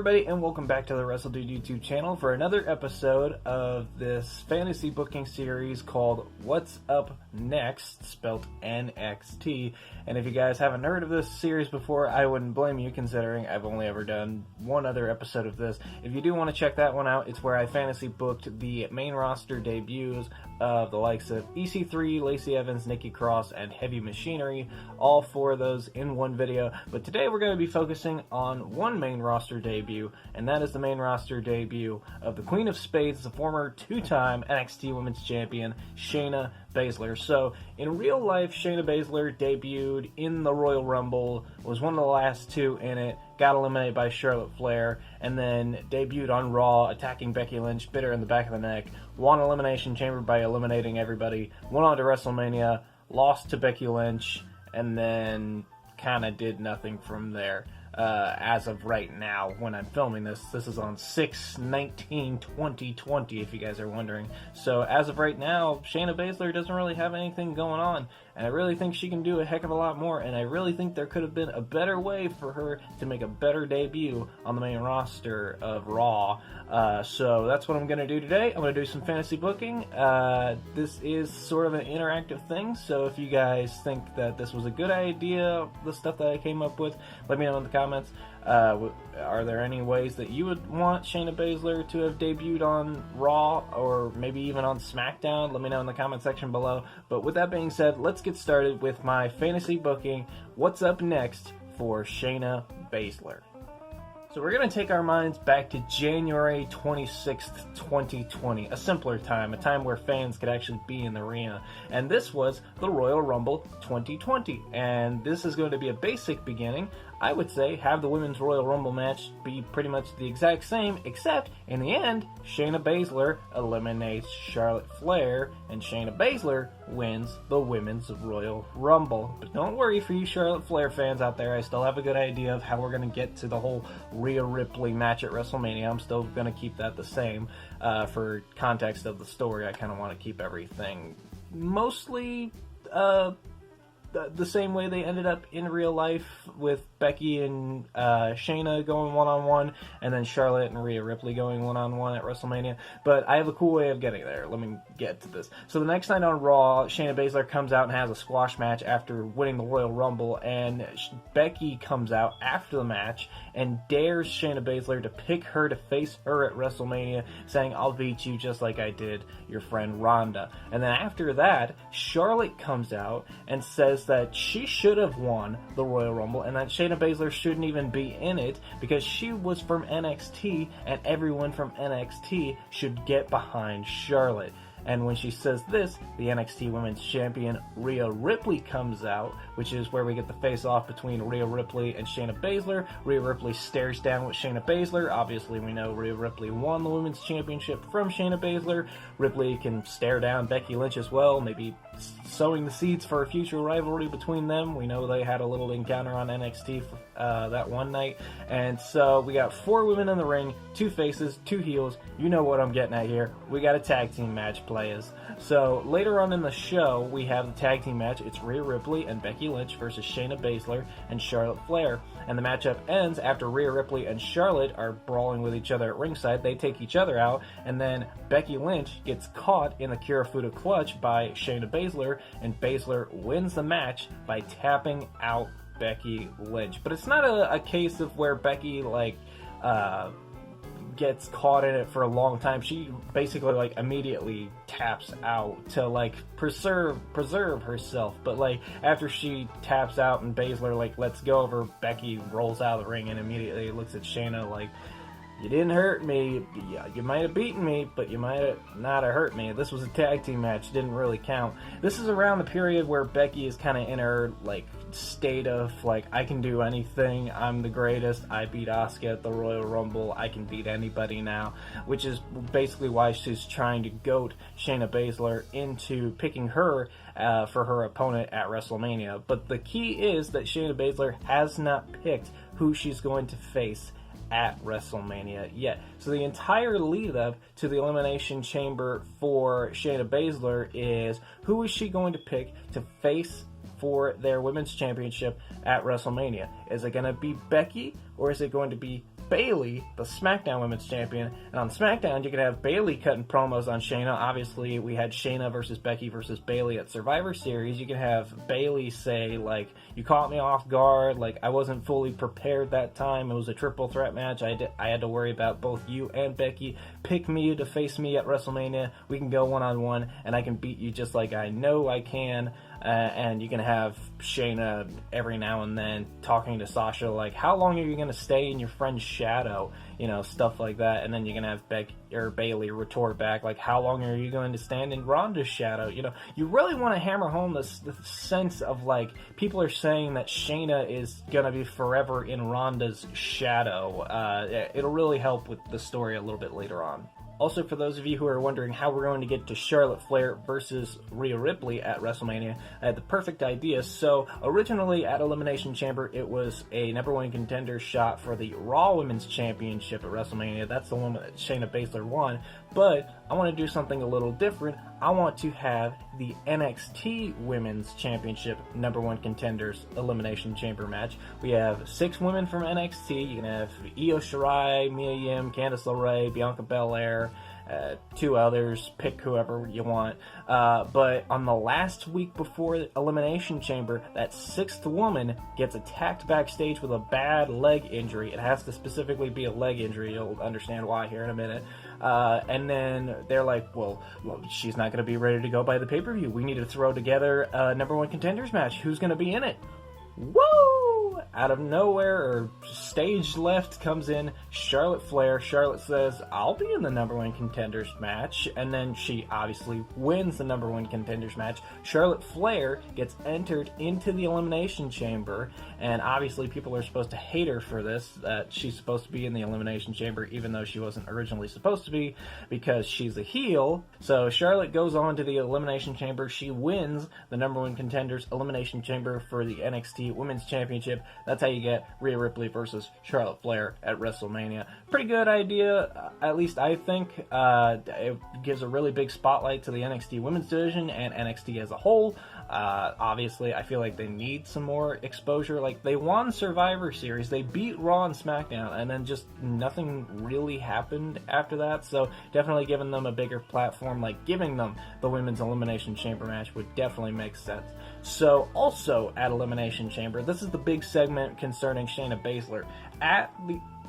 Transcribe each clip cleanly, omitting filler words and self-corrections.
everybody, and welcome back to the WrestleDude YouTube channel for another episode of this fantasy booking series called What's Up Next, spelled NXT. And if you guys haven't heard of this series before, I wouldn't blame you, considering I've only ever done one other episode of this. If you do want to check that one out, it's where I fantasy booked the main roster debuts of the likes of EC3, Lacey Evans, Nikki Cross, and Heavy Machinery, all four of those in one video. But today we're going to be focusing on one main roster debut, and that is the main roster debut of the Queen of Spades, the former two-time NXT Women's Champion, Shayna Baszler. So, in real life, Shayna Baszler debuted in the Royal Rumble, was one of the last two in it, got eliminated by Charlotte Flair, and then debuted on Raw, attacking Becky Lynch, bit her in the back of the neck, won Elimination Chamber by eliminating everybody, went on to WrestleMania, lost to Becky Lynch, and then kind of did nothing from there. As of right now, when I'm filming this is on 6/19/2020, if you guys are wondering. So as of right now, Shayna Baszler doesn't really have anything going on, and I really think she can do a heck of a lot more, and I really think there could have been a better way for her to make a better debut on the main roster of Raw. So that's what I'm going to do today. I'm going to do some fantasy booking. This is sort of an interactive thing, so if you guys think that this was a good idea, the stuff that I came up with, let me know in the comments. Are there any ways that you would want Shayna Baszler to have debuted on Raw, or maybe even on SmackDown? Let me know in the comment section below. But with that being said, let's get started with my fantasy booking. What's up next for Shayna Baszler? So we're going to take our minds back to January 26th, 2020, a simpler time, a time where fans could actually be in the arena. And this was the Royal Rumble 2020. And this is going to be a basic beginning. I would say have the Women's Royal Rumble match be pretty much the exact same, except in the end, Shayna Baszler eliminates Charlotte Flair, and Shayna Baszler wins the Women's Royal Rumble. But don't worry, for you Charlotte Flair fans out there, I still have a good idea of how we're going to get to the whole Rhea Ripley match at WrestleMania. I'm still going to keep that the same. For context of the story, I kind of want to keep everything mostly the same way they ended up in real life, with Becky and Shayna going one-on-one, and then Charlotte and Rhea Ripley going one-on-one at WrestleMania. But I have a cool way of getting there. Let me get to this. So the next night on Raw, Shayna Baszler comes out and has a squash match after winning the Royal Rumble, and Becky comes out after the match and dares Shayna Baszler to pick her to face her at WrestleMania, saying, "I'll beat you just like I did your friend Ronda." And then after that, Charlotte comes out and says that she should have won the Royal Rumble, and that Shayna Baszler shouldn't even be in it because she was from NXT, and everyone from NXT should get behind Charlotte. And when she says this, the NXT Women's Champion Rhea Ripley comes out, which is where we get the face-off between Rhea Ripley and Shayna Baszler. Rhea Ripley stares down with Shayna Baszler. Obviously, we know Rhea Ripley won the Women's Championship from Shayna Baszler. Ripley can stare down Becky Lynch as well, maybe sowing the seeds for a future rivalry between them. We know they had a little encounter on NXT that one night. And so we got 4 women in the ring, 2 faces, 2 heels. You know what I'm getting at here. We got a tag team match, players. So later on in the show, we have the tag team match. It's Rhea Ripley and Becky Lynch versus Shayna Baszler and Charlotte Flair. And the matchup ends after Rhea Ripley and Charlotte are brawling with each other at ringside. They take each other out, and then Becky Lynch gets caught in the Kirifuda clutch by Shayna Baszler, and Baszler wins the match by tapping out Becky Lynch. But it's not a case of where Becky gets caught in it for a long time. She basically immediately taps out to preserve herself. But after she taps out and Baszler lets go of her, Becky rolls out of the ring and immediately looks at Shayna like, "You didn't hurt me. You might have beaten me, but you might have not have hurt me. This was a tag team match. It didn't really count." This is around the period where Becky is kind of in her state of I can do anything. I'm the greatest. I beat Asuka at the Royal Rumble. I can beat anybody now, which is basically why she's trying to goat Shayna Baszler into picking her for her opponent at WrestleMania. But the key is that Shayna Baszler has not picked who she's going to face at WrestleMania yet. So the entire lead up to the Elimination Chamber for Shayna Baszler is, who is she going to pick to face for their Women's Championship at WrestleMania? Is it going to be Becky, or is it going to be Bayley, the SmackDown Women's Champion. And on SmackDown, you can have Bayley cutting promos on Shayna. Obviously, we had Shayna versus Becky versus Bayley at Survivor Series. You can have Bayley say, like, you caught me off guard, like, I wasn't fully prepared that time. It was a triple threat match. I had to worry about both you and Becky. Pick me to face me at WrestleMania. We can go one-on-one, and I can beat you just like I know I can. And you can have Shayna every now and then talking to Sasha, like, how long are you going to stay in your friend's shadow? You know, stuff like that. And then you can have Bayley retort back, like, how long are you going to stand in Ronda's shadow? You know, you really want to hammer home the sense of, like, people are saying that Shayna is going to be forever in Ronda's shadow. It'll really help with the story a little bit later on. Also, for those of you who are wondering how we're going to get to Charlotte Flair versus Rhea Ripley at WrestleMania, I had the perfect idea. So, originally at Elimination Chamber, it was a number one contender shot for the Raw Women's Championship at WrestleMania. That's the one that Shayna Baszler won. But I want to do something a little different. I want to have the NXT Women's Championship number one contenders Elimination Chamber match. We have 6 women from NXT. You can have Io Shirai, Mia Yim, Candice LeRae, Bianca Belair, 2 others. Pick whoever you want. But on the last week before Elimination Chamber, that 6th woman gets attacked backstage with a bad leg injury. It has to specifically be a leg injury. You'll understand why here in a minute. And then they're like, well, she's not going to be ready to go by the pay-per-view. We need to throw together a number one contenders match. Who's going to be in it? Woo! Out of nowhere, or stage left, comes in Charlotte Flair. Charlotte says, I'll be in the number one contenders match. And then she obviously wins the number one contenders match. Charlotte Flair gets entered into the Elimination Chamber. And obviously people are supposed to hate her for this, that she's supposed to be in the Elimination Chamber, even though she wasn't originally supposed to be, because she's a heel. So Charlotte goes on to the Elimination Chamber. She wins the number one contenders Elimination Chamber for the NXT Women's Championship. That's how you get Rhea Ripley versus Charlotte Flair at WrestleMania. Pretty good idea, at least I think. It gives a really big spotlight to the NXT Women's Division and NXT as a whole. Obviously, I feel like they need some more exposure. Like, they won Survivor Series, they beat Raw and SmackDown, and then just nothing really happened after that. So definitely giving them a bigger platform, like giving them the Women's Elimination Chamber match would definitely make sense. So also at Elimination Chamber, this is the big segment concerning Shayna Baszler. At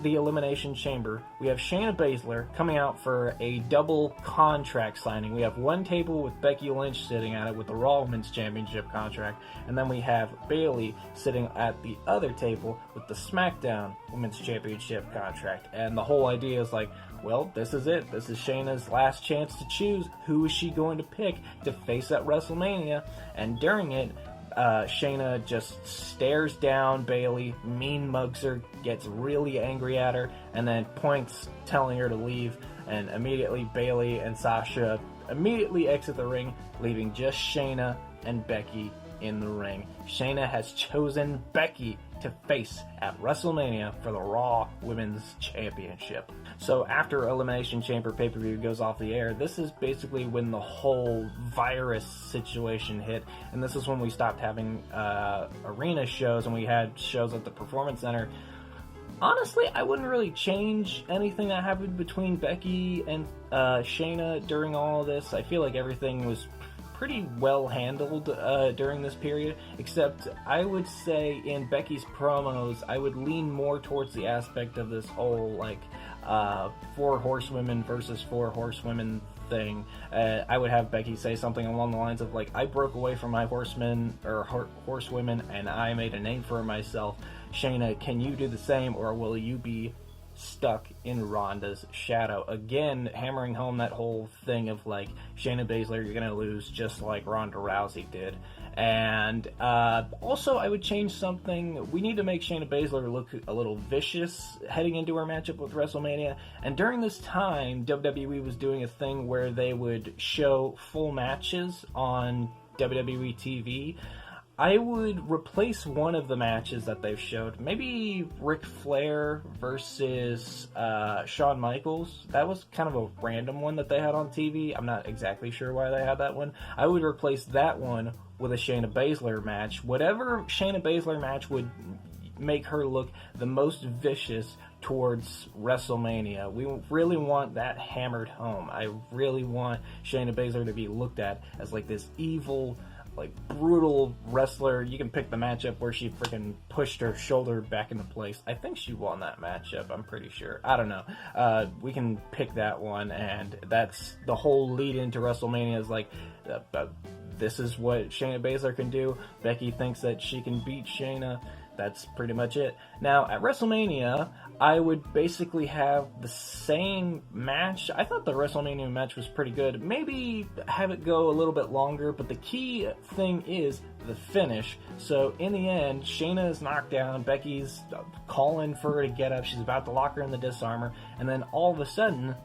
the Elimination Chamber, we have Shayna Baszler coming out for a double contract signing. We have one table with Becky Lynch sitting at it with the Raw Women's Championship contract, and then we have Bayley sitting at the other table with the SmackDown Women's Championship contract. And the whole idea is like, well, this is it. This is Shayna's last chance to choose who is she going to pick to face at WrestleMania. And during it, Shayna just stares down Bayley, mean mugs her, gets really angry at her, and then points, telling her to leave. And immediately Bayley and Sasha immediately exit the ring, leaving just Shayna and Becky in the ring. Shayna has chosen Becky to face at WrestleMania for the Raw Women's Championship. So after Elimination Chamber pay-per-view goes off the air, this is basically when the whole virus situation hit, and this is when we stopped having arena shows and we had shows at the Performance Center. Honestly, I wouldn't really change anything that happened between Becky and Shayna during all of this. I feel like everything was pretty well handled during this period, except I would say in Becky's promos, I would lean more towards the aspect of this whole, like, 4 horsewomen versus 4 horsewomen thing. I would have Becky say something along the lines of, like, I broke away from my horsemen, or horsewomen, and I made a name for myself. Shayna, can you do the same, or will you be stuck in Ronda's shadow? Again, hammering home that whole thing of, like, Shayna Baszler, you're gonna lose just like Ronda Rousey did. And also, I would change something. We need to make Shayna Baszler look a little vicious heading into her matchup with WrestleMania. And during this time, WWE was doing a thing where they would show full matches on WWE TV. I would replace one of the matches that they've showed. Maybe Ric Flair versus Shawn Michaels. That was kind of a random one that they had on TV. I'm not exactly sure why they had that one. I would replace that one with a Shayna Baszler match. Whatever Shayna Baszler match would make her look the most vicious towards WrestleMania. We really want that hammered home. I really want Shayna Baszler to be looked at as like this evil, like brutal wrestler. You can pick the matchup where she freaking pushed her shoulder back into place. I think she won that matchup, I'm pretty sure. I don't know. We can pick that one, and that's the whole lead into WrestleMania is like, this is what Shayna Baszler can do. Becky thinks that she can beat Shayna. That's pretty much it. Now, at WrestleMania, I would basically have the same match. I thought the WrestleMania match was pretty good. Maybe have it go a little bit longer, but the key thing is the finish. So, in the end, Shayna is knocked down. Becky's calling for her to get up. She's about to lock her in the disarmor. And then, all of a sudden,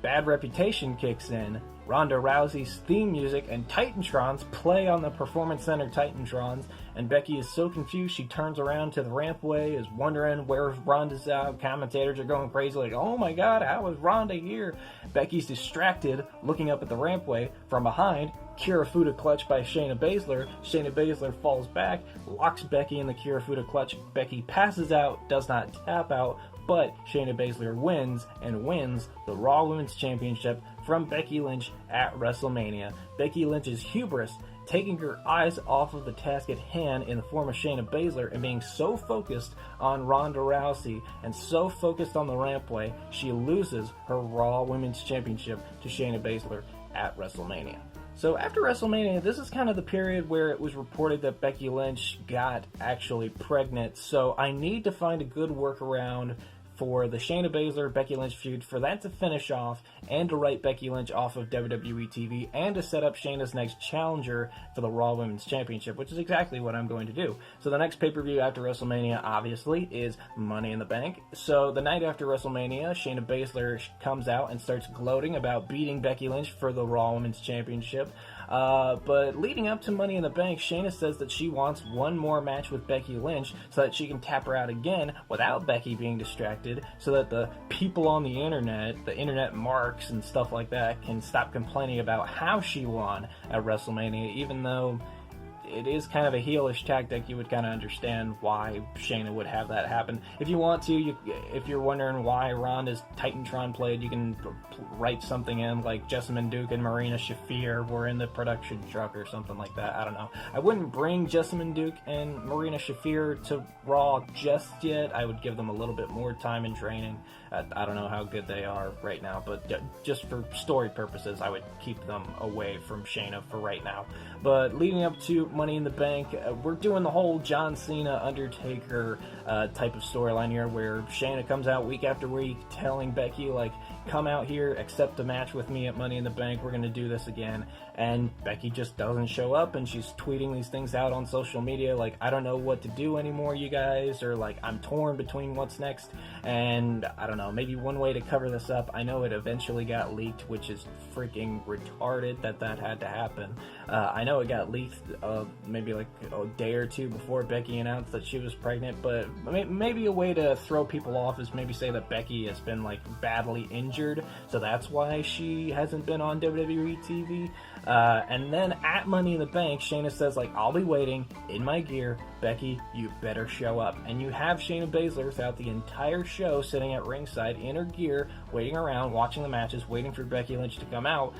Bad Reputation kicks in. Ronda Rousey's theme music and Titantrons play on the Performance Center Titantrons, and Becky is so confused she turns around to the rampway, is wondering where Ronda's out. Commentators are going crazy like, oh my god, how is Ronda here? Becky's distracted, looking up at the rampway. From behind, Kirifuda clutch by Shayna Baszler. Shayna Baszler falls back, locks Becky in the Kirifuda clutch. Becky passes out, does not tap out, but Shayna Baszler wins, and wins the Raw Women's Championship from Becky Lynch at WrestleMania. Becky Lynch's hubris, taking her eyes off of the task at hand in the form of Shayna Baszler and being so focused on Ronda Rousey and so focused on the rampway, she loses her Raw Women's Championship to Shayna Baszler at WrestleMania. So after WrestleMania, this is kind of the period where it was reported that Becky Lynch got actually pregnant. So I need to find a good workaround for the Shayna Baszler Becky Lynch feud, for that to finish off and to write Becky Lynch off of WWE TV and to set up Shayna's next challenger for the Raw Women's Championship, which is exactly what I'm going to do. So the next pay-per-view after WrestleMania, obviously, is Money in the Bank. So the night after WrestleMania, Shayna Baszler comes out and starts gloating about beating Becky Lynch for the Raw Women's Championship. But leading up to Money in the Bank, Shayna says that she wants one more match with Becky Lynch so that she can tap her out again without Becky being distracted, so that the people on the internet marks and stuff like that, can stop complaining about how she won at WrestleMania, even though it is kind of a heelish tactic. You would kind of understand why Shayna would have that happen. If you want to, if you're wondering why Ronda's Titantron played, you can write something in like Jessamine Duke and Marina Shafir were in the production truck or something like that. I don't know. I wouldn't bring Jessamine Duke and Marina Shafir to Raw just yet. I would give them a little bit more time and training. I don't know how good they are right now, but just for story purposes, I would keep them away from Shayna for right now. But leading up to Money in the Bank, we're doing the whole John Cena Undertaker type of storyline here, where Shayna comes out week after week telling Becky, like, come out here, accept a match with me at Money in the Bank, we're going to do this again. And Becky just doesn't show up, and she's tweeting these things out on social media like, I don't know what to do anymore, you guys, or like, I'm torn between what's next. And I don't know, maybe one way to cover this up, I know it eventually got leaked, which is freaking retarded that had to happen. I know it got leaked maybe like a day or two before Becky announced that she was pregnant, but maybe a way to throw people off is maybe say that Becky has been like badly injured, so that's why she hasn't been on WWE TV. And then at Money in the Bank, Shayna says, like, I'll be waiting in my gear. Becky, you better show up. And you have Shayna Baszler throughout the entire show sitting at ringside in her gear, waiting around, watching the matches, waiting for Becky Lynch to come out.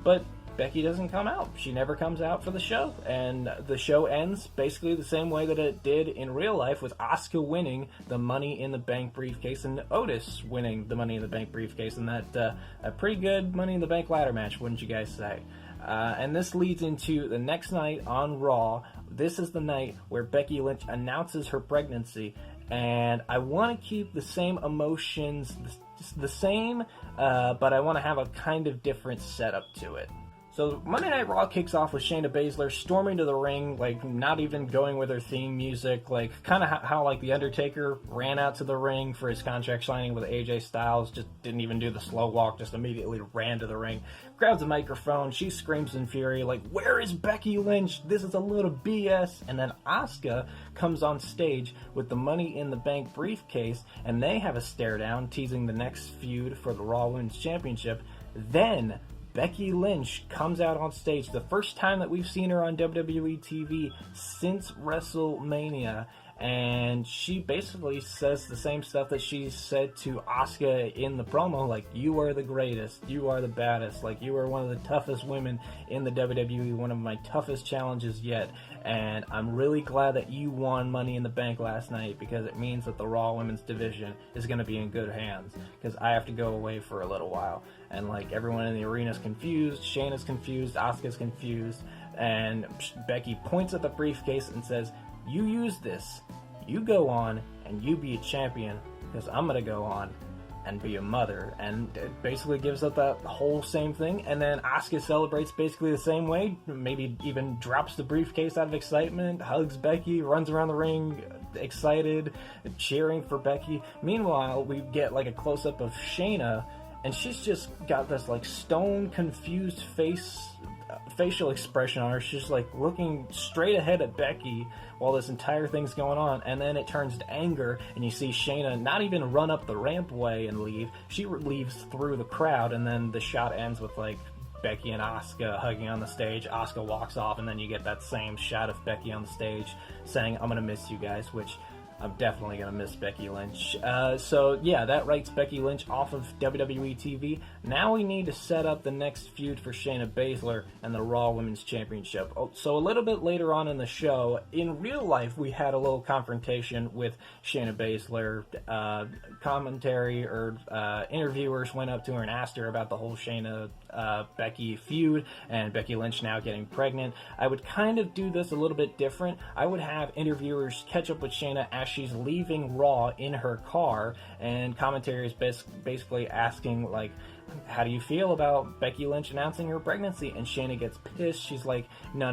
But Becky doesn't come out. She never comes out for the show. And the show ends basically the same way that it did in real life, with Asuka winning the Money in the Bank briefcase and Otis winning the Money in the Bank briefcase. And that a pretty good Money in the Bank ladder match, wouldn't you guys say? And this leads into the next night on Raw. This is the night where Becky Lynch announces her pregnancy, and I want to keep the same emotions, the same, but I want to have a kind of different setup to it. So Monday Night Raw kicks off with Shayna Baszler storming to the ring, like not even going with her theme music, like kind of how like The Undertaker ran out to the ring for his contract signing with AJ Styles, just didn't even do the slow walk, just immediately ran to the ring, grabs a microphone, she screams in fury, like, where is Becky Lynch? This is a load of BS. And then Asuka comes on stage with the Money in the Bank briefcase, and they have a stare down, teasing the next feud for the Raw Women's Championship. Then Becky Lynch comes out on stage, the first time that we've seen her on WWE TV since WrestleMania, and she basically says the same stuff that she said to Asuka in the promo, like, you are the greatest, you are the baddest, like, you are one of the toughest women in the WWE, one of my toughest challenges yet, and I'm really glad that you won Money in the Bank last night, because it means that the Raw Women's Division is going to be in good hands, because I have to go away for a little while, and, like, everyone in the arena's confused, Shayna's confused, Asuka's confused, and Becky points at the briefcase and says, you use this, you go on and you be a champion, because I'm going to go on and be a mother. And it basically gives up that whole same thing, and then Asuka celebrates basically the same way, maybe even drops the briefcase out of excitement, hugs Becky, runs around the ring excited, cheering for Becky. Meanwhile, we get like a close-up of Shayna, and she's just got this like stone confused facial expression on her. She's like looking straight ahead at Becky while this entire thing's going on, and then it turns to anger, and you see Shayna not even run up the rampway and leave. She leaves through the crowd, and then the shot ends with like Becky and Asuka hugging on the stage. Asuka walks off, and then you get that same shot of Becky on the stage saying, I'm gonna miss you guys, which I'm definitely going to miss Becky Lynch. So, yeah, that writes Becky Lynch off of WWE TV. Now we need to set up the next feud for Shayna Baszler and the Raw Women's Championship. So a little bit later on in the show, in real life, we had a little confrontation with Shayna Baszler. Commentary or interviewers went up to her and asked her about the whole Shayna Becky feud, and Becky Lynch now getting pregnant. I would kind of do this a little bit different. I would have interviewers catch up with Shayna as she's leaving Raw in her car, and commentary is basically asking, like, how do you feel about Becky Lynch announcing her pregnancy? And Shayna gets pissed. She's like, no.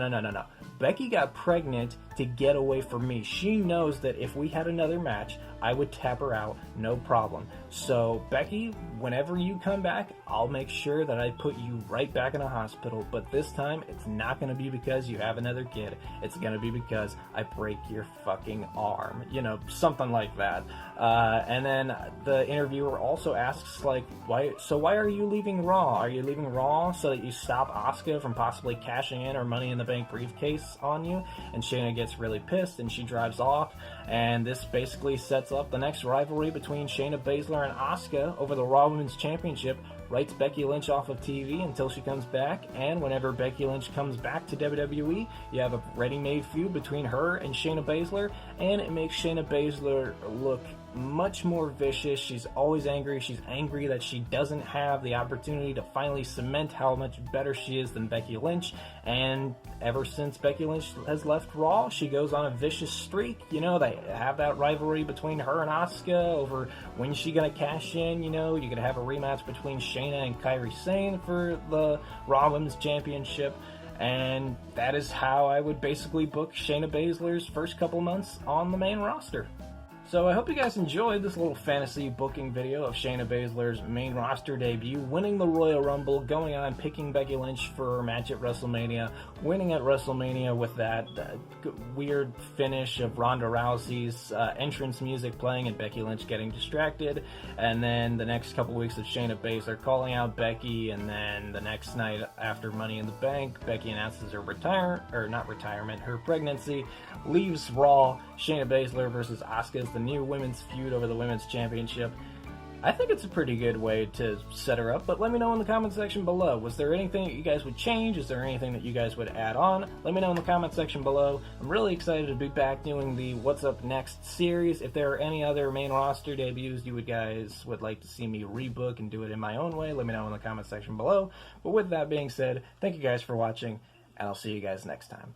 Becky got pregnant to get away from me. She knows that if we had another match, I would tap her out, no problem. So, Becky, whenever you come back, I'll make sure that I put you right back in a hospital. But this time, it's not going to be because you have another kid. It's going to be because I break your fucking arm. You know, something like that. And then the interviewer also asks, like, why are you leaving Raw? Are you leaving Raw so that you stop Asuka from possibly cashing in her Money in the Bank briefcase on you? And Shayna gets really pissed, and she drives off. And this basically sets up the next rivalry between Shayna Baszler and Asuka over the Raw Women's Championship, writes Becky Lynch off of TV until she comes back, and whenever Becky Lynch comes back to WWE, you have a ready-made feud between her and Shayna Baszler, and it makes Shayna Baszler look much more vicious. She's always angry. She's angry that she doesn't have the opportunity to finally cement how much better she is than Becky Lynch, and ever since Becky Lynch has left Raw, she goes on a vicious streak. You know, they have that rivalry between her and Asuka over when she's gonna cash in. You know, you're gonna have a rematch between Shayna and Kairi Sane for the Raw Women's Championship, and that is how I would basically book Shayna Baszler's first couple months on the main roster. So I hope you guys enjoyed this little fantasy booking video of Shayna Baszler's main roster debut, winning the Royal Rumble, going on picking Becky Lynch for her match at WrestleMania, winning at WrestleMania with that weird finish of Ronda Rousey's entrance music playing and Becky Lynch getting distracted, and then the next couple weeks of Shayna Baszler calling out Becky, and then the next night after Money in the Bank, Becky announces her her pregnancy, leaves Raw, Shayna Baszler versus Asuka is the new women's feud over the women's championship. I think it's a pretty good way to set her up, but let me know in the comment section below. Was there anything that you guys would change? Is there anything that you guys would add on? Let me know in the comment section below. I'm really excited to be back doing the What's Up Next series. If there are any other main roster debuts you guys would like to see me rebook and do it in my own way, let me know in the comment section below. But with that being said, thank you guys for watching, and I'll see you guys next time.